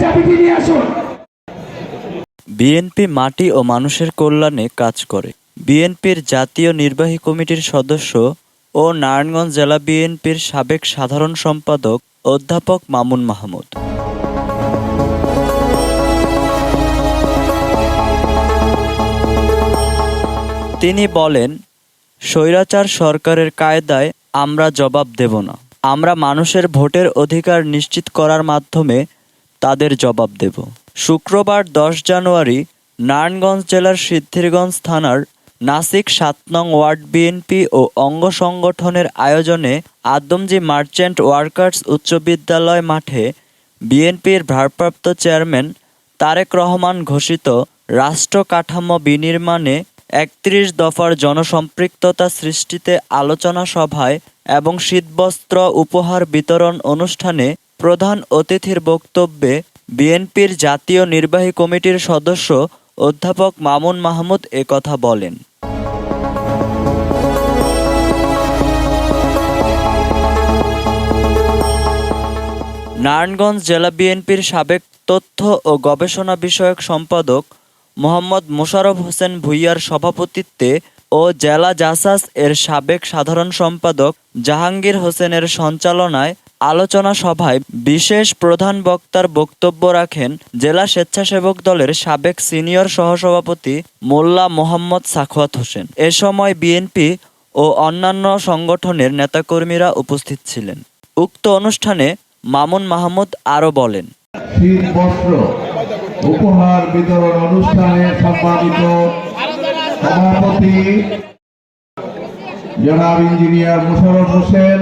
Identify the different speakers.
Speaker 1: চাবিটি নিয়ে আসুন।
Speaker 2: বিএনপি মাটি ও মানুষের কল্যাণে কাজ করে। বিএনপির জাতীয় নির্বাহী কমিটির সদস্য ও নারায়ণগঞ্জ জেলা বিএনপির সাবেক সাধারণ সম্পাদক অধ্যাপক মামুন মাহমুদ। তিনি বলেন, স্বৈরাচার সরকারের কায়দায় আমরা জবাব দেব না। আমরা মানুষের ভোটের অধিকার নিশ্চিত করার মাধ্যমে তাদের জবাব দেব। শুক্রবার 10 জানুয়ারি নারায়ণগঞ্জ জেলার সিদ্ধিরগঞ্জ থানার নাসিক 7 নং ওয়ার্ড বিএনপি ও অঙ্গ সংগঠনের আয়োজনে আদমজী মার্চেন্ট ওয়ার্কার্স উচ্চ বিদ্যালয় মাঠে বিএনপির ভারপ্রাপ্ত চেয়ারম্যান তারেক রহমান ঘোষিত রাষ্ট্র কাঠামো বিনির্মাণে 31 দফার জনসম্পৃক্ততা সৃষ্টিতে আলোচনা সভায় এবং শীতবস্ত্র উপহার বিতরণ অনুষ্ঠানে প্রধান অতিথির বক্তব্যে বিএনপির জাতীয় নির্বাহী কমিটির সদস্য অধ্যাপক মামুন মাহমুদ একথা বলেন। নারায়ণগঞ্জ জেলা বিএনপির সাবেক তথ্য ও গবেষণা বিষয়ক সম্পাদক মোহাম্মদ মোশাররফ হোসেন ভূঁইয়ার সভাপতিত্বে ও জেলা জাসাস এর সাবেক সাধারণ সম্পাদক জাহাঙ্গীর হোসেনের সঞ্চালনায় আলোচনা সভায় বিশেষ প্রধান বক্তার বক্তব্য রাখেন জেলা স্বেচ্ছাসেবক দলের সাবেক সিনিয়র সহসভাপতি মোল্লা মোহাম্মদ সাখাওয়াত হোসেন। এ সময় বিএনপি ও অন্যান্য সংগঠনের নেতাকর্মীরা উপস্থিত ছিলেন। উক্ত অনুষ্ঠানে মামুন মাহমুদ আরও বলেন,
Speaker 3: শীতবস্ত্র উপহার বিতরণ অনুষ্ঠানে সম্মানিত সভাপতি জনাব ইঞ্জিনিয়ার মোশাররফ হোসেন